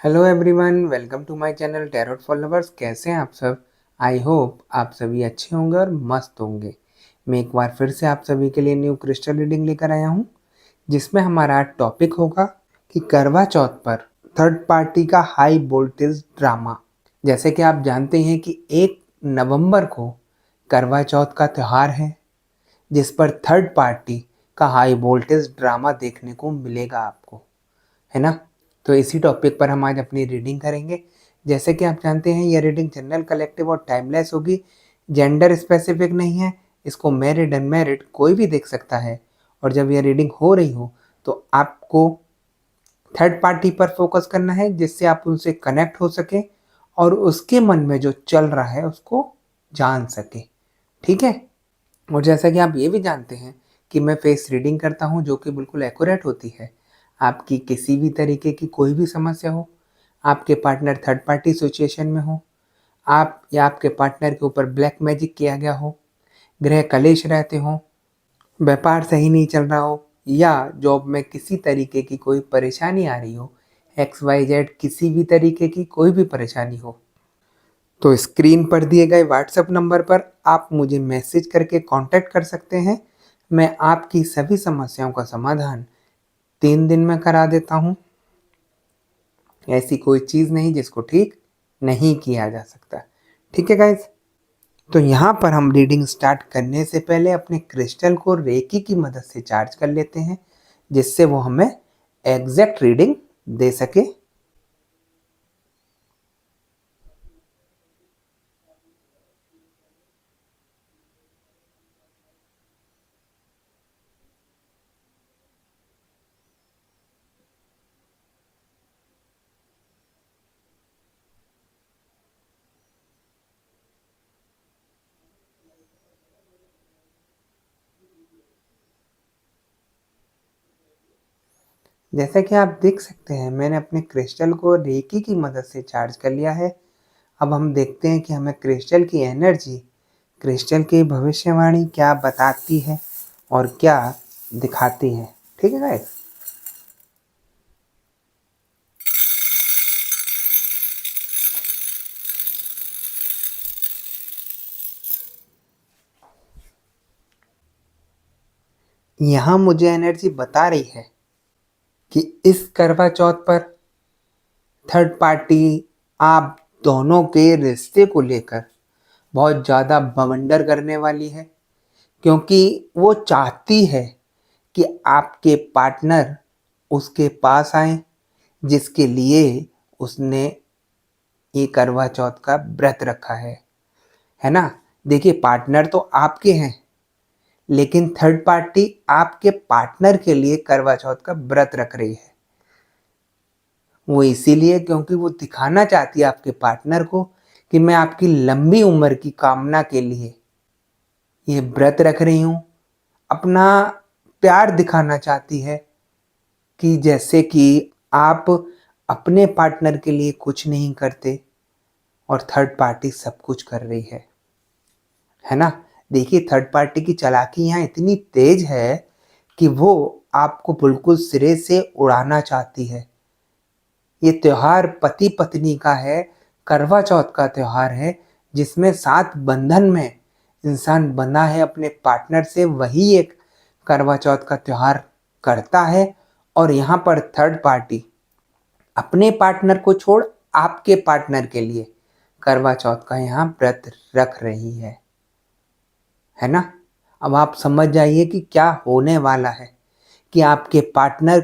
Hello everyone, welcome to my channel tarot for lovers. कैसे हैं आप सब? आई होप आप सभी अच्छे होंगे और मस्त होंगे। मैं एक बार फिर से आप सभी के लिए न्यू क्रिस्टल रीडिंग लेकर आया हूं, जिसमें हमारा आज टॉपिक होगा कि करवा चौथ पर थर्ड पार्टी का हाई वोल्टेज ड्रामा। जैसे कि आप जानते हैं कि 1 नवंबर को करवा चौथ का त्यौहार है, जिस पर थर्ड पार्टी का हाई वोल्टेज ड्रामा देखने को मिलेगा आपको, है ना। तो इसी टॉपिक पर हम आज अपनी रीडिंग करेंगे। जैसे कि आप जानते हैं, यह रीडिंग जनरल, कलेक्टिव और टाइमलेस होगी। जेंडर स्पेसिफिक नहीं है। इसको मैरिड अनमैरिड कोई भी देख सकता है। और जब यह रीडिंग हो रही हो तो आपको थर्ड पार्टी पर फोकस करना है, जिससे आप उनसे कनेक्ट हो सके और उसके मन में जो चल रहा है उसको जान सके। ठीक है। और जैसा कि आप ये भी जानते हैं कि मैं फेस रीडिंग करता हूँ, जो कि बिल्कुल एक्यूरेट होती है। आपकी किसी भी तरीके की कोई भी समस्या हो, आपके पार्टनर थर्ड पार्टी सिचुएशन में हो, आप या आपके पार्टनर के ऊपर ब्लैक मैजिक किया गया हो, ग्रह कलेश रहते हो, व्यापार सही नहीं चल रहा हो, या जॉब में किसी तरीके की कोई परेशानी आ रही हो, XYZ किसी भी तरीके की कोई भी परेशानी हो, तो स्क्रीन पर दिए गए व्हाट्सएप नंबर पर आप मुझे मैसेज करके कांटेक्ट कर सकते हैं। मैं आपकी सभी समस्याओं का समाधान 3 दिन में करा देता हूँ। ऐसी कोई चीज़ नहीं जिसको ठीक नहीं किया जा सकता। ठीक है गाइज। तो यहाँ पर हम रीडिंग स्टार्ट करने से पहले अपने क्रिस्टल को रेकी की मदद से चार्ज कर लेते हैं, जिससे वो हमें एग्जैक्ट रीडिंग दे सके। जैसा कि आप देख सकते हैं, मैंने अपने क्रिस्टल को रेकी की मदद से चार्ज कर लिया है। अब हम देखते हैं कि हमें क्रिस्टल की एनर्जी, क्रिस्टल की भविष्यवाणी क्या बताती है और क्या दिखाती है। ठीक है गाइस। यहाँ मुझे एनर्जी बता रही है कि इस करवा चौथ पर थर्ड पार्टी आप दोनों के रिश्ते को लेकर बहुत ज़्यादा बवंडर करने वाली है, क्योंकि वो चाहती है कि आपके पार्टनर उसके पास आए, जिसके लिए उसने ये करवा चौथ का व्रत रखा है ना। देखिए, पार्टनर तो आपके हैं, लेकिन थर्ड पार्टी आपके पार्टनर के लिए करवा चौथ का व्रत रख रही है। वो इसीलिए क्योंकि वो दिखाना चाहती है आपके पार्टनर को कि मैं आपकी लंबी उम्र की कामना के लिए ये व्रत रख रही हूँ। अपना प्यार दिखाना चाहती है कि जैसे कि आप अपने पार्टनर के लिए कुछ नहीं करते और थर्ड पार्टी सब कुछ कर रही है ना। देखिए, थर्ड पार्टी की चालाकी यहाँ इतनी तेज है कि वो आपको बिल्कुल सिरे से उड़ाना चाहती है। ये त्योहार पति पत्नी का है, करवा चौथ का त्योहार है, जिसमें सात बंधन में इंसान बंधा है अपने पार्टनर से, वही एक करवा चौथ का त्योहार करता है। और यहाँ पर थर्ड पार्टी अपने पार्टनर को छोड़ आपके पार्टनर के लिए करवा चौथ का यहाँ व्रत रख रही है ना। अब आप समझ जाइए कि क्या होने वाला है, कि आपके पार्टनर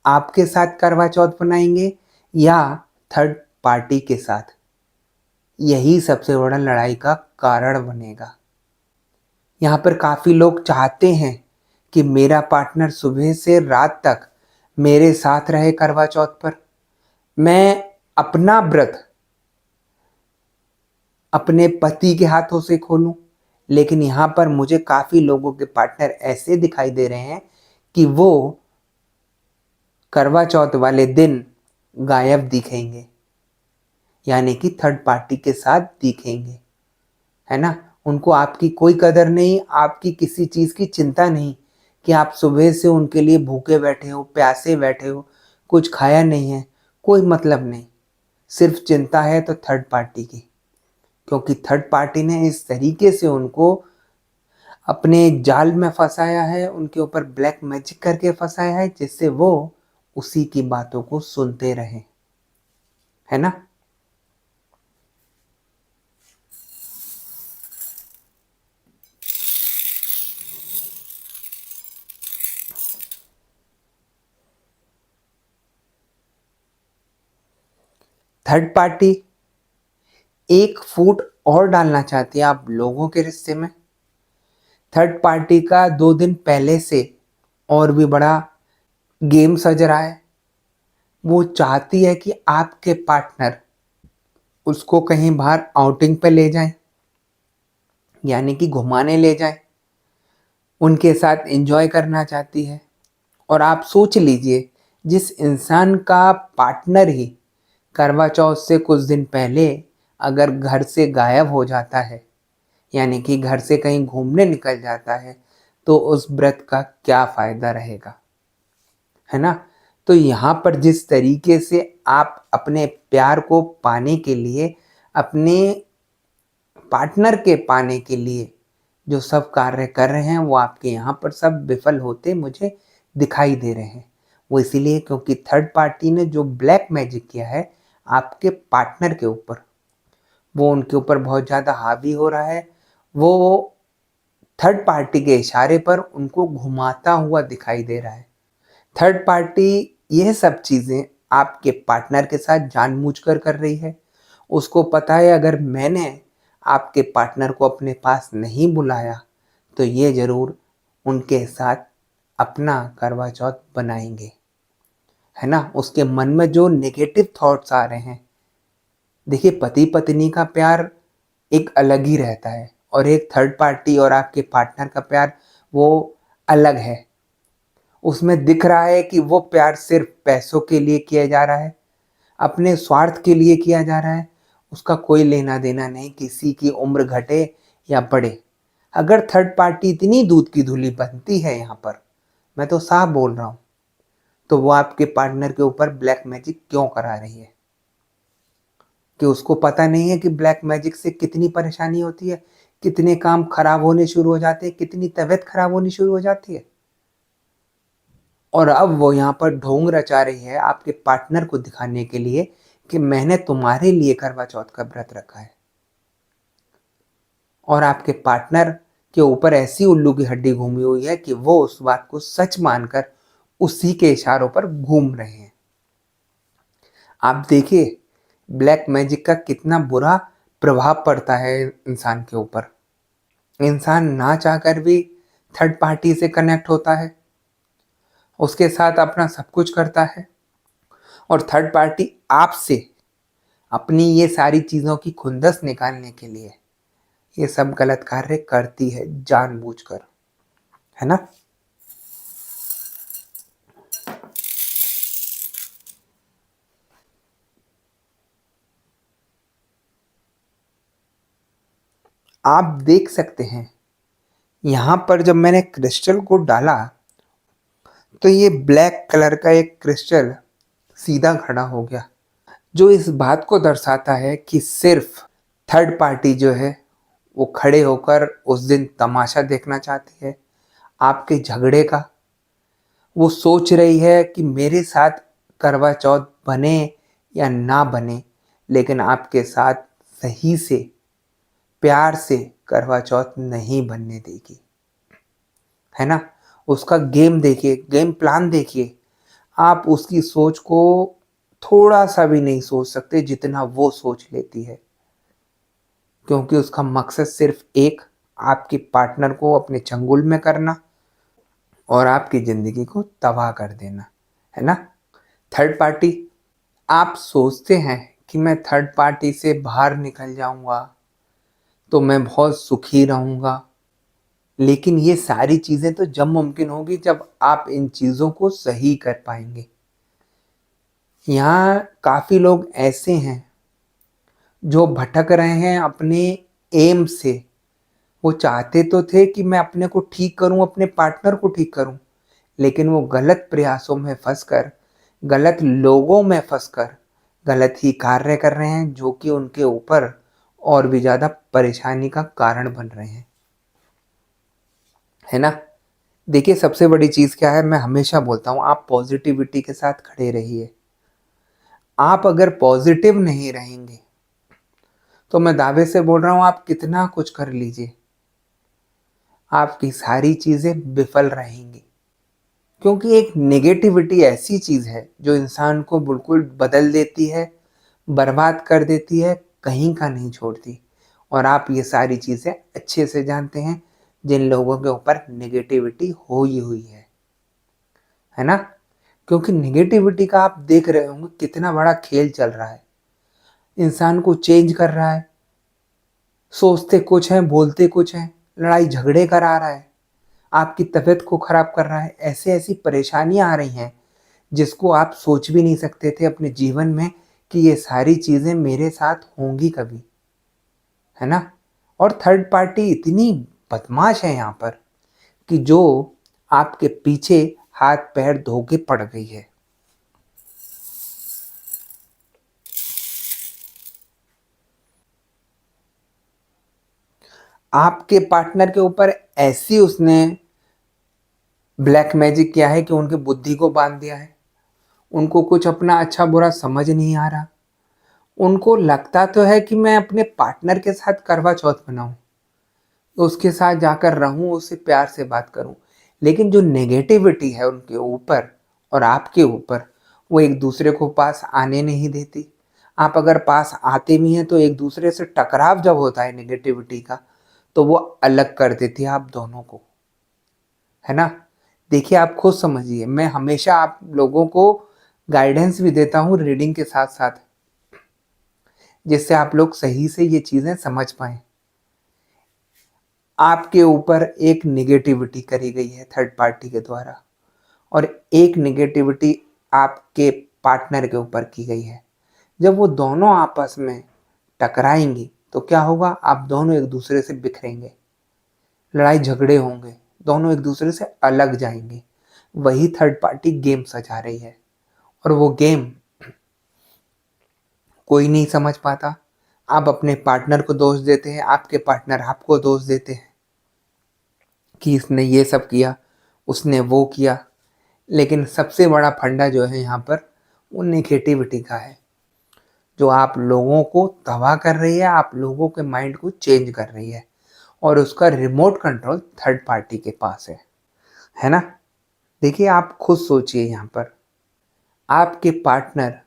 आपके साथ करवा चौथ मनाएंगे या थर्ड पार्टी के साथ। यही सबसे बड़ा लड़ाई का कारण बनेगा। यहाँ पर काफ़ी लोग चाहते हैं कि मेरा पार्टनर सुबह से रात तक मेरे साथ रहे करवा चौथ पर, मैं अपना व्रत अपने पति के हाथों से खोलूं। लेकिन यहाँ पर मुझे काफ़ी लोगों के पार्टनर ऐसे दिखाई दे रहे हैं कि वो करवा चौथ वाले दिन गायब दिखेंगे, यानी कि थर्ड पार्टी के साथ दिखेंगे, है ना। उनको आपकी कोई कदर नहीं, आपकी किसी चीज़ की चिंता नहीं कि आप सुबह से उनके लिए भूखे बैठे हो, प्यासे बैठे हो, कुछ खाया नहीं है, कोई मतलब नहीं। सिर्फ चिंता है तो थर्ड पार्टी की, क्योंकि थर्ड पार्टी ने इस तरीके से उनको अपने जाल में फंसाया है, उनके ऊपर ब्लैक मैजिक करके फंसाया है, जिससे वो उसी की बातों को सुनते रहे, है ना। थर्ड पार्टी एक फूट और डालना चाहती है आप लोगों के रिश्ते में। थर्ड पार्टी का 2 दिन पहले से और भी बड़ा गेम सज रहा है। वो चाहती है कि आपके पार्टनर उसको कहीं बाहर आउटिंग पे ले जाएं, यानी कि घुमाने ले जाएं, उनके साथ एंजॉय करना चाहती है। और आप सोच लीजिए, जिस इंसान का पार्टनर ही करवा चौथ से कुछ दिन पहले अगर घर से गायब हो जाता है, यानी कि घर से कहीं घूमने निकल जाता है, तो उस व्रत का क्या फायदा रहेगा, है ना। तो यहाँ पर जिस तरीके से आप अपने प्यार को पाने के लिए, अपने पार्टनर के पाने के लिए जो सब कार्य कर रहे हैं, वो आपके यहाँ पर सब विफल होते मुझे दिखाई दे रहे हैं। वो इसीलिए क्योंकि थर्ड पार्टी ने जो ब्लैक मैजिक किया है आपके पार्टनर के ऊपर, वो उनके ऊपर बहुत ज़्यादा हावी हो रहा है। वो थर्ड पार्टी के इशारे पर उनको घुमाता हुआ दिखाई दे रहा है। थर्ड पार्टी यह सब चीज़ें आपके पार्टनर के साथ जानबूझकर कर रही है। उसको पता है अगर मैंने आपके पार्टनर को अपने पास नहीं बुलाया तो ये ज़रूर उनके साथ अपना करवा चौथ बनाएंगे, है ना। उसके मन में जो नेगेटिव थॉट्स आ रहे हैं, देखिए पति पत्नी का प्यार एक अलग ही रहता है और एक थर्ड पार्टी और आपके पार्टनर का प्यार वो अलग है। उसमें दिख रहा है कि वो प्यार सिर्फ पैसों के लिए किया जा रहा है, अपने स्वार्थ के लिए किया जा रहा है। उसका कोई लेना देना नहीं किसी की उम्र घटे या बढ़े। अगर थर्ड पार्टी इतनी दूध की धूली बनती है यहाँ पर, मैं तो साफ बोल रहा हूँ, तो वो आपके पार्टनर के ऊपर ब्लैक मैजिक क्यों करा रही है? कि उसको पता नहीं है कि ब्लैक मैजिक से कितनी परेशानी होती है, कितने काम खराब होने शुरू हो जाते हैं, कितनी तबीयत खराब होनी शुरू हो जाती है। और अब वो यहाँ पर ढोंग रचा रही है आपके पार्टनर को दिखाने के लिए कि मैंने तुम्हारे लिए करवा चौथ का व्रत रखा है, और आपके पार्टनर के ऊपर ऐसी उल्लू की हड्डी घूमी हुई है कि वो उस बात को सच मानकर उसी के इशारों पर घूम रहे हैं। आप देखिए ब्लैक मैजिक का कितना बुरा प्रभाव पड़ता है इंसान के ऊपर। इंसान ना चाहकर भी थर्ड पार्टी से कनेक्ट होता है, उसके साथ अपना सब कुछ करता है, और थर्ड पार्टी आपसे अपनी ये सारी चीज़ों की खुंदस निकालने के लिए ये सब गलत कार्य करती है जानबूझकर, है ना। आप देख सकते हैं यहाँ पर जब मैंने क्रिस्टल को डाला तो ये ब्लैक कलर का एक क्रिस्टल सीधा खड़ा हो गया, जो इस बात को दर्शाता है कि सिर्फ थर्ड पार्टी जो है वो खड़े होकर उस दिन तमाशा देखना चाहती है आपके झगड़े का। वो सोच रही है कि मेरे साथ करवा चौथ बने या ना बने, लेकिन आपके साथ सही से प्यार से करवा चौथ नहीं बनने देगी, है ना। उसका गेम देखिए, गेम प्लान देखिए। आप उसकी सोच को थोड़ा सा भी नहीं सोच सकते जितना वो सोच लेती है, क्योंकि उसका मकसद सिर्फ एक, आपके पार्टनर को अपने चंगुल में करना और आपकी ज़िंदगी को तबाह कर देना, है ना। थर्ड पार्टी, आप सोचते हैं कि मैं थर्ड पार्टी से बाहर निकल जाऊंगा तो मैं बहुत सुखी रहूंगा, लेकिन ये सारी चीज़ें तो जब मुमकिन होगी जब आप इन चीज़ों को सही कर पाएंगे। यहाँ काफ़ी लोग ऐसे हैं जो भटक रहे हैं अपने एम से। वो चाहते तो थे कि मैं अपने को ठीक करूं, अपने पार्टनर को ठीक करूं, लेकिन वो गलत प्रयासों में फंसकर, गलत लोगों में फंसकर, गलत ही कार्य कर रहे हैं जो कि उनके ऊपर और भी ज़्यादा परेशानी का कारण बन रहे हैं, है ना? देखिए सबसे बड़ी चीज़ क्या है, मैं हमेशा बोलता हूँ आप पॉजिटिविटी के साथ खड़े रहिए। आप अगर पॉजिटिव नहीं रहेंगे तो मैं दावे से बोल रहा हूँ आप कितना कुछ कर लीजिए, आपकी सारी चीज़ें विफल रहेंगी। क्योंकि एक नेगेटिविटी ऐसी चीज़ है जो इंसान को बिल्कुल बदल देती है, बर्बाद कर देती है, कहीं का नहीं छोड़ती। और आप ये सारी चीज़ें अच्छे से जानते हैं जिन लोगों के ऊपर नेगेटिविटी हुई है ना? क्योंकि नेगेटिविटी का आप देख रहे होंगे कितना बड़ा खेल चल रहा है, इंसान को चेंज कर रहा है, सोचते कुछ हैं बोलते कुछ हैं, लड़ाई झगड़े करा रहा है, आपकी तबीयत को खराब कर रहा है। ऐसे ऐसी परेशानियां आ रही हैं जिसको आप सोच भी नहीं सकते थे अपने जीवन में कि ये सारी चीज़ें मेरे साथ होंगी कभी, है ना? और थर्ड पार्टी इतनी बदमाश है यहाँ पर कि जो आपके पीछे हाथ पैर धो के पड़ गई है। आपके पार्टनर के ऊपर ऐसी उसने ब्लैक मैजिक किया है कि उनकी बुद्धि को बांध दिया है। उनको कुछ अपना अच्छा बुरा समझ नहीं आ रहा। उनको लगता तो है कि मैं अपने पार्टनर के साथ करवा चौथ मनाऊं, उसके साथ जाकर रहूं, उससे प्यार से बात करूं। लेकिन जो नेगेटिविटी है उनके ऊपर और आपके ऊपर, वो एक दूसरे को पास आने नहीं देती। आप अगर पास आते भी हैं तो एक दूसरे से टकराव जब होता है नेगेटिविटी का, तो वो अलग कर देती है आप दोनों को, है ना? देखिए आप खुद समझिए, मैं हमेशा आप लोगों को गाइडेंस भी देता हूँ रीडिंग के साथ साथ, जिससे आप लोग सही से ये चीज़ें समझ पाएँ। आपके ऊपर एक नेगेटिविटी करी गई है थर्ड पार्टी के द्वारा, और एक नेगेटिविटी आपके पार्टनर के ऊपर की गई है। जब वो दोनों आपस में टकराएंगी तो क्या होगा, आप दोनों एक दूसरे से बिखरेंगे, लड़ाई झगड़े होंगे, दोनों एक दूसरे से अलग जाएंगे। वही थर्ड पार्टी गेम सजा रही है, और वो गेम कोई नहीं समझ पाता। आप अपने पार्टनर को दोष देते हैं, आपके पार्टनर आपको दोष देते हैं कि इसने ये सब किया, उसने वो किया। लेकिन सबसे बड़ा फंडा जो है यहाँ पर, वो नेगेटिविटी का है, जो आप लोगों को तबाह कर रही है, आप लोगों के माइंड को चेंज कर रही है, और उसका रिमोट कंट्रोल थर्ड पार्टी के पास है ना? देखिए आप खुद सोचिए यहाँ पर, आपके पार्टनर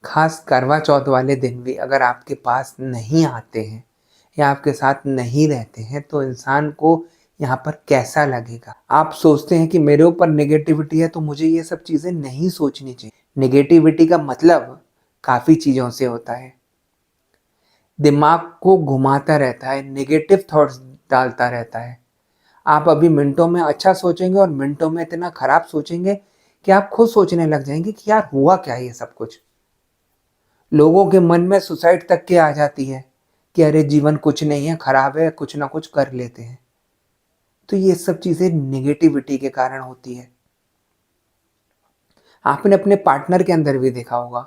खास करवा चौथ वाले दिन भी अगर आपके पास नहीं आते हैं या आपके साथ नहीं रहते हैं तो इंसान को यहाँ पर कैसा लगेगा? आप सोचते हैं कि मेरे ऊपर नेगेटिविटी है तो मुझे ये सब चीज़ें नहीं सोचनी चाहिए। नेगेटिविटी का मतलब काफ़ी चीज़ों से होता है, दिमाग को घुमाता रहता है, नेगेटिव थॉट्स डालता रहता है। आप अभी मिनटों में अच्छा सोचेंगे और मिनटों में इतना खराब सोचेंगे कि आप खुद सोचने लग जाएंगे कि यार हुआ क्या ये सब कुछ। लोगों के मन में सुसाइड तक के आ जाती है कि अरे जीवन कुछ नहीं है, खराब है, कुछ ना कुछ कर लेते हैं। तो ये सब चीज़ें नेगेटिविटी के कारण होती है। आपने अपने पार्टनर के अंदर भी देखा होगा,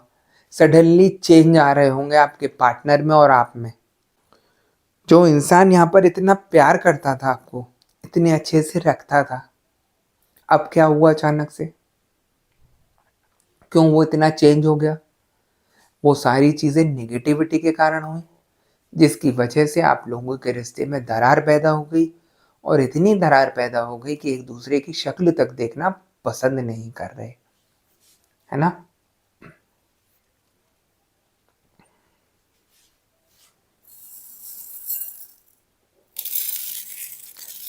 सडनली चेंज आ रहे होंगे आपके पार्टनर में और आप में। जो इंसान यहाँ पर इतना प्यार करता था, आपको इतने अच्छे से रखता था, अब क्या हुआ अचानक से? क्यों वो इतना चेंज हो गया? वो सारी चीज़ें नेगेटिविटी के कारण हुई, जिसकी वजह से आप लोगों के रिश्ते में दरार पैदा हो गई, और इतनी दरार पैदा हो गई कि एक दूसरे की शक्ल तक देखना पसंद नहीं कर रहे, है ना?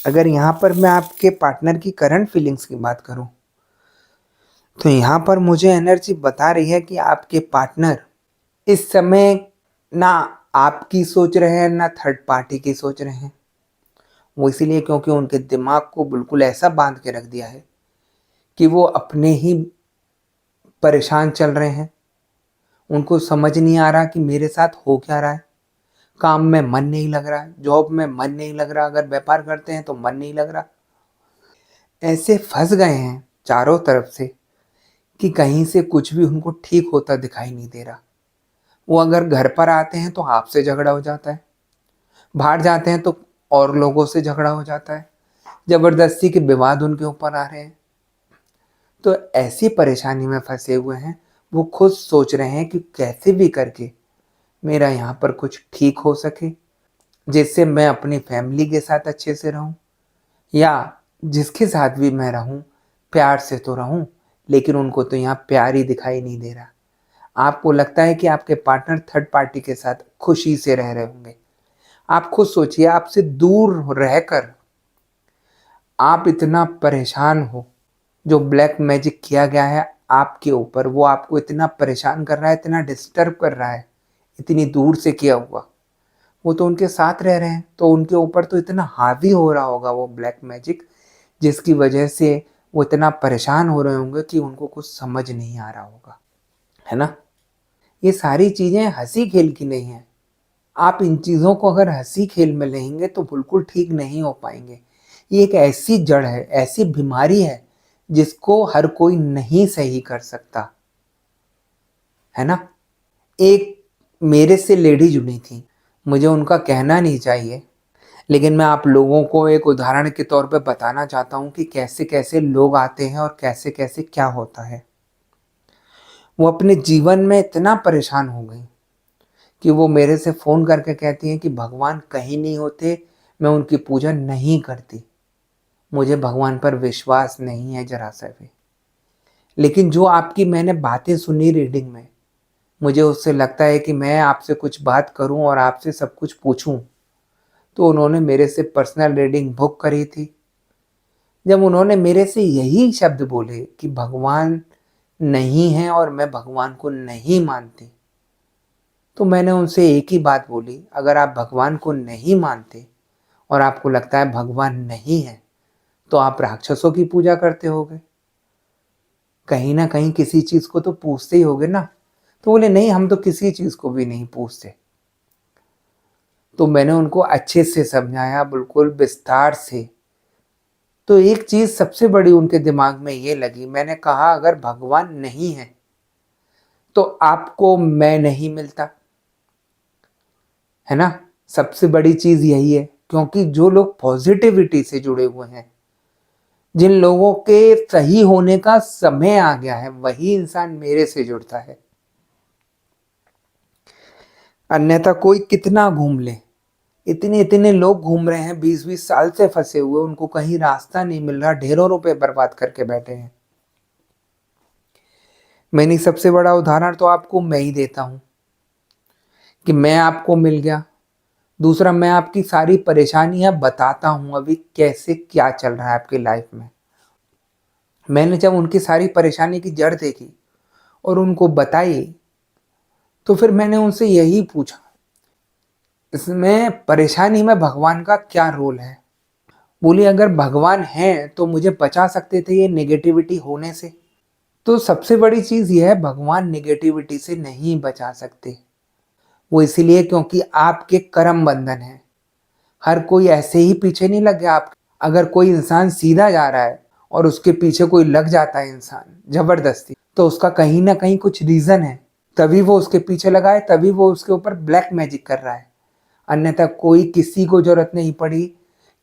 अगर यहाँ पर मैं आपके पार्टनर की करंट फीलिंग्स की बात करूँ तो यहाँ पर मुझे एनर्जी बता रही है कि आपके पार्टनर इस समय ना आपकी सोच रहे हैं ना थर्ड पार्टी की सोच रहे हैं। वो इसीलिए क्योंकि उनके दिमाग को बिल्कुल ऐसा बांध के रख दिया है कि वो अपने ही परेशान चल रहे हैं। उनको समझ नहीं आ रहा कि मेरे साथ हो क्या रहा है। काम में मन नहीं लग रहा है, जॉब में मन नहीं लग रहा, अगर व्यापार करते हैं तो मन नहीं लग रहा। ऐसे फंस गए हैं चारों तरफ से कि कहीं से कुछ भी उनको ठीक होता दिखाई नहीं दे रहा। वो अगर घर पर आते हैं तो आपसे झगड़ा हो जाता है, बाहर जाते हैं तो और लोगों से झगड़ा हो जाता है, जबरदस्ती के विवाद उनके ऊपर आ रहे हैं। तो ऐसी परेशानी में फंसे हुए हैं, वो खुद सोच रहे हैं कि कैसे भी करके मेरा यहाँ पर कुछ ठीक हो सके, जिससे मैं अपनी फैमिली के साथ अच्छे से रहूं, या जिसके साथ भी मैं रहूं प्यार से तो रहूं, लेकिन उनको तो यहाँ प्यार ही दिखाई नहीं दे रहा। आपको लगता है कि आपके पार्टनर थर्ड पार्टी के साथ खुशी से रह रहे होंगे। आप खुद सोचिए, आपसे दूर रहकर आप इतना परेशान हो, जो ब्लैक मैजिक किया गया है आपके ऊपर, वो आपको इतना परेशान कर रहा है, इतना डिस्टर्ब कर रहा है, इतनी दूर से किया हुआ। वो तो उनके साथ रह रहे हैं, तो उनके ऊपर तो इतना हावी हो रहा होगा वो ब्लैक मैजिक, जिसकी वजह से वो इतना परेशान हो रहे होंगे कि उनको कुछ समझ नहीं आ रहा होगा, है ना। ये सारी चीज़ें हंसी खेल की नहीं है। आप इन चीज़ों को अगर हंसी खेल में लेंगे तो बिल्कुल ठीक नहीं हो पाएंगे। ये एक ऐसी जड़ है, ऐसी बीमारी है, जिसको हर कोई नहीं सही कर सकता, है ना। एक मेरे से लेडी जुड़ी थी, मुझे उनका कहना नहीं चाहिए, लेकिन मैं आप लोगों को एक उदाहरण के तौर पे बताना चाहता हूँ कि कैसे कैसे लोग आते हैं और कैसे कैसे क्या होता है। वो अपने जीवन में इतना परेशान हो गई कि वो मेरे से फ़ोन करके कहती हैं कि भगवान कहीं नहीं होते, मैं उनकी पूजा नहीं करती, मुझे भगवान पर विश्वास नहीं है ज़रा सा भी। लेकिन जो आपकी मैंने बातें सुनी रीडिंग में, मुझे उससे लगता है कि मैं आपसे कुछ बात करूं और आपसे सब कुछ पूछूं। तो उन्होंने मेरे से पर्सनल रीडिंग बुक करी थी। जब उन्होंने मेरे से यही शब्द बोले कि भगवान नहीं है और मैं भगवान को नहीं मानती, तो मैंने उनसे एक ही बात बोली, अगर आप भगवान को नहीं मानते और आपको लगता है भगवान नहीं है, तो आप राक्षसों की पूजा करते होगे, कहीं ना कहीं किसी चीज़ को तो पूछते ही होगे ना। तो बोले नहीं, हम तो किसी चीज़ को भी नहीं पूछते। तो मैंने उनको अच्छे से समझाया, बिल्कुल विस्तार से। तो एक चीज़ सबसे बड़ी उनके दिमाग में ये लगी, मैंने कहा अगर भगवान नहीं है तो आपको मैं नहीं मिलता, है ना। सबसे बड़ी चीज़ यही है, क्योंकि जो लोग पॉजिटिविटी से जुड़े हुए हैं, जिन लोगों के सही होने का समय आ गया है, वही इंसान मेरे से जुड़ता है। अन्यथा कोई कितना घूम ले, इतने इतने लोग घूम रहे हैं, 20-20 साल से फंसे हुए, उनको कहीं रास्ता नहीं मिल रहा, ढेरों रुपए बर्बाद करके बैठे हैं। मैंने सबसे बड़ा उदाहरण तो आपको मैं ही देता हूँ कि मैं आपको मिल गया। दूसरा, मैं आपकी सारी परेशानियां बताता हूँ अभी कैसे क्या चल रहा है आपकी लाइफ में। मैंने जब उनकी सारी परेशानी की जड़ देखी और उनको बताई, तो फिर मैंने उनसे यही पूछा, इसमें परेशानी में भगवान का क्या रोल है। बोली अगर भगवान है तो मुझे बचा सकते थे ये नेगेटिविटी होने से। तो सबसे बड़ी चीज़ यह है, भगवान नेगेटिविटी से नहीं बचा सकते। वो इसीलिए क्योंकि आपके कर्म बंधन है। हर कोई ऐसे ही पीछे नहीं लग गया आप। अगर कोई इंसान सीधा जा रहा है और उसके पीछे कोई लग जाता है इंसान जबरदस्ती, तो उसका कहीं ना कहीं कुछ रीज़न है, तभी वो उसके पीछे लगा है, तभी वो उसके ऊपर ब्लैक मैजिक कर रहा है। अन्यथा कोई किसी को जरूरत नहीं पड़ी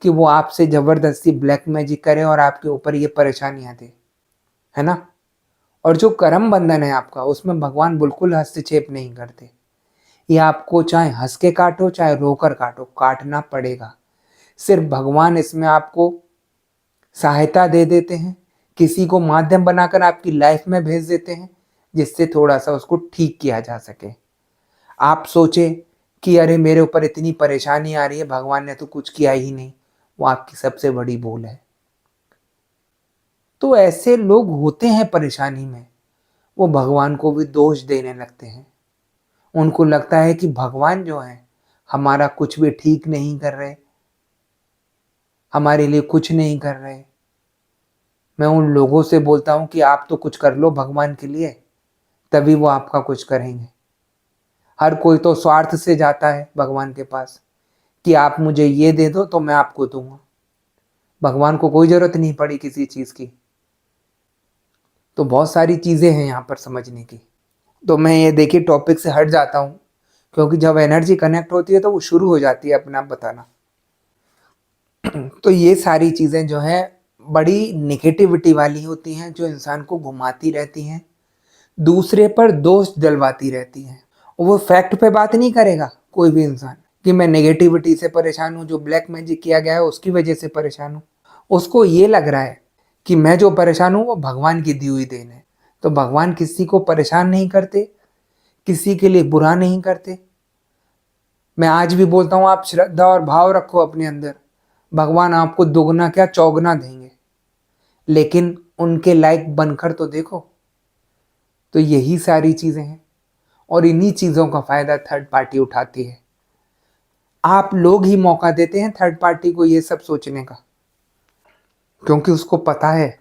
कि वो आपसे जबरदस्ती ब्लैक मैजिक करे और आपके ऊपर ये परेशानियां दे, है ना। और जो कर्म बंधन है आपका, उसमें भगवान बिल्कुल हस्तक्षेप नहीं करते। ये आपको चाहे हंस के काटो चाहे रोकर काटो, काटना पड़ेगा। सिर्फ भगवान इसमें आपको सहायता दे देते हैं, किसी को माध्यम बनाकर आपकी लाइफ में भेज देते हैं, जिससे थोड़ा सा उसको ठीक किया जा सके। आप सोचे कि अरे मेरे ऊपर इतनी परेशानी आ रही है, भगवान ने तो कुछ किया ही नहीं, वो आपकी सबसे बड़ी भूल है। तो ऐसे लोग होते हैं परेशानी में, वो भगवान को भी दोष देने लगते हैं। उनको लगता है कि भगवान जो है हमारा कुछ भी ठीक नहीं कर रहे, हमारे लिए कुछ नहीं कर रहे। मैं उन लोगों से बोलता हूँ कि आप तो कुछ कर लो भगवान के लिए, तभी वो आपका कुछ करेंगे। हर कोई तो स्वार्थ से जाता है भगवान के पास कि आप मुझे ये दे दो तो मैं आपको दूंगा। भगवान को कोई जरूरत नहीं पड़ी किसी चीज़ की। तो बहुत सारी चीज़ें हैं यहाँ पर समझने की। तो मैं ये देखिए टॉपिक से हट जाता हूँ, क्योंकि जब एनर्जी कनेक्ट होती है तो वो शुरू हो जाती है अपने आप बताना। तो ये सारी चीज़ें जो हैं बड़ी नेगेटिविटी वाली होती हैं, जो इंसान को घुमाती रहती हैं, दूसरे पर दोष डलवाती रहती हैं। वो फैक्ट पे बात नहीं करेगा कोई भी इंसान कि मैं नेगेटिविटी से परेशान हूँ, जो ब्लैक मैजिक किया गया है उसकी वजह से परेशान हूँ। उसको ये लग रहा है कि मैं जो परेशान हूँ वो भगवान की दी हुई देन है। तो भगवान किसी को परेशान नहीं करते, किसी के लिए बुरा नहीं करते। मैं आज भी बोलता हूँ, आप श्रद्धा और भाव रखो अपने अंदर, भगवान आपको दुगना क्या चौगुना देंगे, लेकिन उनके लायक बनकर तो देखो। तो यही सारी चीज़ें हैं, और इन्हीं चीज़ों का फ़ायदा थर्ड पार्टी उठाती है। आप लोग ही मौका देते हैं थर्ड पार्टी को ये सब सोचने का, क्योंकि उसको पता है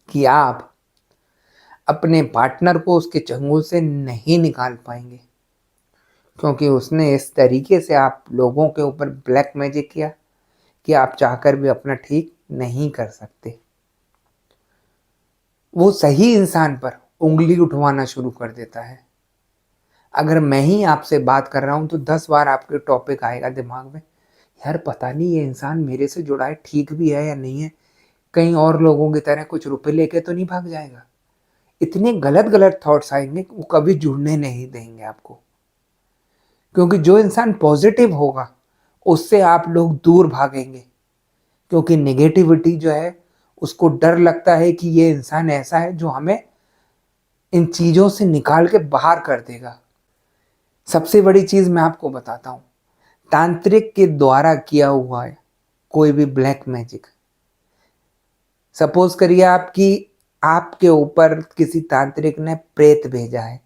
कि आप अपने पार्टनर को उसके चंगुल से नहीं निकाल पाएंगे, क्योंकि उसने इस तरीके से आप लोगों के ऊपर ब्लैक मैजिक किया कि आप चाहकर भी अपना ठीक नहीं कर सकते। वो सही इंसान पर उंगली उठवाना शुरू कर देता है। अगर मैं ही आपसे बात कर रहा हूँ तो 10 बार आपके टॉपिक आएगा दिमाग में, यार पता नहीं ये इंसान मेरे से जुड़ा है, ठीक भी है या नहीं है, कहीं और लोगों की तरह कुछ रुपए लेके तो नहीं भाग जाएगा। इतने गलत गलत थॉट्स आएंगे, वो कभी जुड़ने नहीं देंगे आपको। क्योंकि जो इंसान पॉजिटिव होगा उससे आप लोग दूर भागेंगे, क्योंकि नेगेटिविटी जो है उसको डर लगता है कि ये इंसान ऐसा है जो हमें इन चीज़ों से निकाल के बाहर कर देगा। सबसे बड़ी चीज़ मैं आपको बताता हूँ, तांत्रिक के द्वारा किया हुआ है कोई भी ब्लैक मैजिक, सपोज करिए आपके ऊपर किसी तांत्रिक ने प्रेत भेजा है,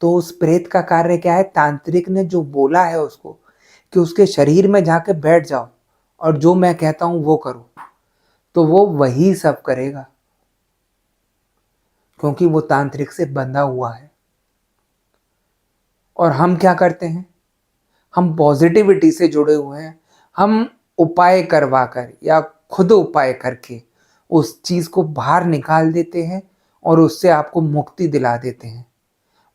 तो उस प्रेत का कार्य क्या है, तांत्रिक ने जो बोला है उसको कि उसके शरीर में जाके बैठ जाओ और जो मैं कहता हूं वो करो, तो वो वही सब करेगा, क्योंकि वो तांत्रिक से बंधा हुआ है। और हम क्या करते हैं, हम पॉजिटिविटी से जुड़े हुए हैं, हम उपाय करवा कर या खुद उपाय करके उस चीज़ को बाहर निकाल देते हैं और उससे आपको मुक्ति दिला देते हैं।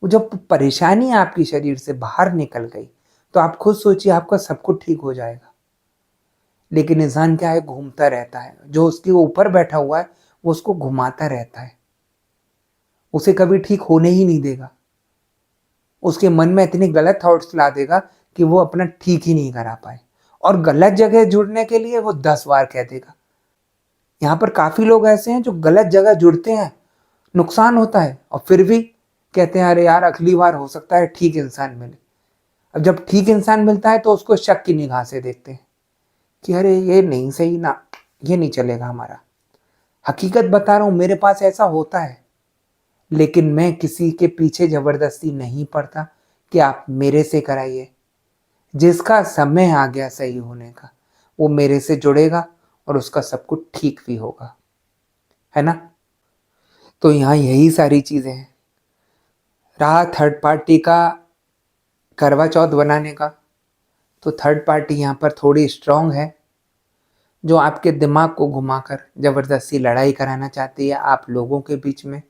वो जब परेशानी आपकी शरीर से बाहर निकल गई तो आप खुद सोचिए आपका सब कुछ ठीक हो जाएगा। लेकिन इंसान क्या है, घूमता रहता है, जो उसके ऊपर बैठा हुआ है वो उसको घुमाता रहता है, उसे कभी ठीक होने ही नहीं देगा। उसके मन में इतनी गलत थॉट्स ला देगा कि वो अपना ठीक ही नहीं करा पाए, और गलत जगह जुड़ने के लिए वो 10 बार कह देगा। यहाँ पर काफ़ी लोग ऐसे हैं जो गलत जगह जुड़ते हैं, नुकसान होता है, और फिर भी कहते हैं अरे यार अगली बार हो सकता है ठीक इंसान मिले। अब जब ठीक इंसान मिलता है तो उसको शक की निगाह से देखते हैं कि अरे ये नहीं सही ना, ये नहीं चलेगा हमारा। हकीकत बता रहा हूँ, मेरे पास ऐसा होता है, लेकिन मैं किसी के पीछे जबरदस्ती नहीं पड़ता कि आप मेरे से कराइए। जिसका समय आ गया सही होने का वो मेरे से जुड़ेगा और उसका सब कुछ ठीक भी होगा, है ना। तो यहाँ यही सारी चीज़ें हैं। रहा थर्ड पार्टी का करवा चौथ बनाने का, तो थर्ड पार्टी यहाँ पर थोड़ी स्ट्रांग है, जो आपके दिमाग को घुमाकर ज़बरदस्ती लड़ाई कराना चाहती है आप लोगों के बीच में।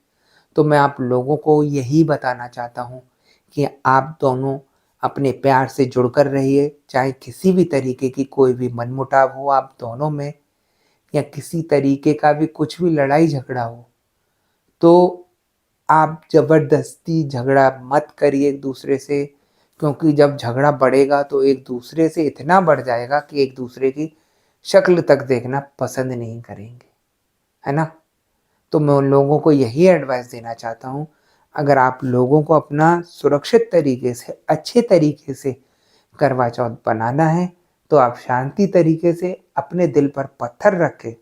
तो मैं आप लोगों को यही बताना चाहता हूँ कि आप दोनों अपने प्यार से जुड़कर रहिए, चाहे किसी भी तरीके की कोई भी मनमुटाव हो आप दोनों में, या किसी तरीके का भी कुछ भी लड़ाई झगड़ा हो, तो आप ज़बरदस्ती झगड़ा मत करिए एक दूसरे से, क्योंकि जब झगड़ा बढ़ेगा तो एक दूसरे से इतना बढ़ जाएगा कि एक दूसरे की शक्ल तक देखना पसंद नहीं करेंगे, है ना। तो मैं उन लोगों को यही एडवाइस देना चाहता हूँ, अगर आप लोगों को अपना सुरक्षित तरीके से अच्छे तरीके से करवा चौथ बनाना है, तो आप शांति तरीके से अपने दिल पर पत्थर रख के,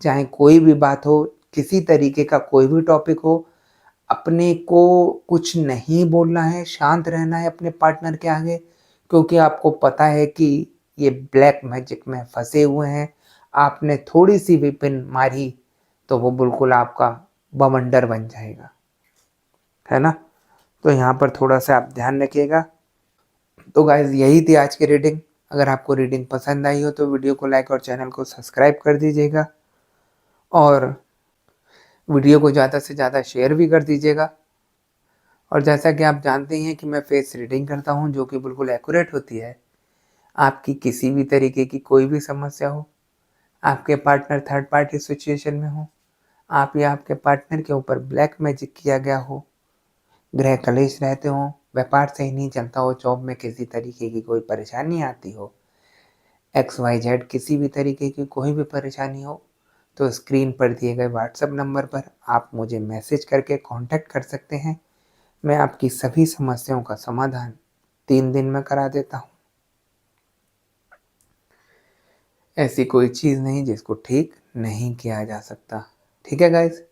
चाहे कोई भी बात हो, किसी तरीके का कोई भी टॉपिक हो, अपने को कुछ नहीं बोलना है, शांत रहना है अपने पार्टनर के आगे, क्योंकि आपको पता है कि ये ब्लैक मैजिक में फंसे हुए हैं। आपने थोड़ी सी भी पिन मारी तो वो बिल्कुल आपका बवंडर बन जाएगा, है ना। तो यहाँ पर थोड़ा सा आप ध्यान रखिएगा। तो गाइज यही थी आज की रीडिंग। अगर आपको रीडिंग पसंद आई हो तो वीडियो को लाइक और चैनल को सब्सक्राइब कर दीजिएगा, और वीडियो को ज़्यादा से ज़्यादा शेयर भी कर दीजिएगा। और जैसा कि आप जानते ही हैं कि मैं फेस रीडिंग करता हूँ, जो कि बिल्कुल एक्यूरेट होती है। आपकी किसी भी तरीके की कोई भी समस्या हो, आपके पार्टनर थर्ड पार्टी सिचुएशन में हो, आप या आपके पार्टनर के ऊपर ब्लैक मैजिक किया गया हो, ग्रह कलेश रहते हों, व्यापार सही नहीं चलता हो, जॉब में किसी तरीके की कोई परेशानी आती हो, XYZ किसी भी तरीके की कोई भी परेशानी हो, तो स्क्रीन पर दिए गए व्हाट्सएप नंबर पर आप मुझे मैसेज करके कांटेक्ट कर सकते हैं। मैं आपकी सभी समस्याओं का समाधान 3 दिन में करा देता हूँ। ऐसी कोई चीज़ नहीं जिसको ठीक नहीं किया जा सकता। ठीक है गाइस?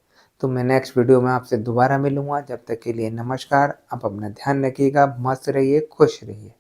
तो मैं नेक्स्ट वीडियो में आपसे दोबारा मिलूँगा। जब तक के लिए नमस्कार। आप अपना ध्यान रखिएगा, मस्त रहिए, खुश रहिए।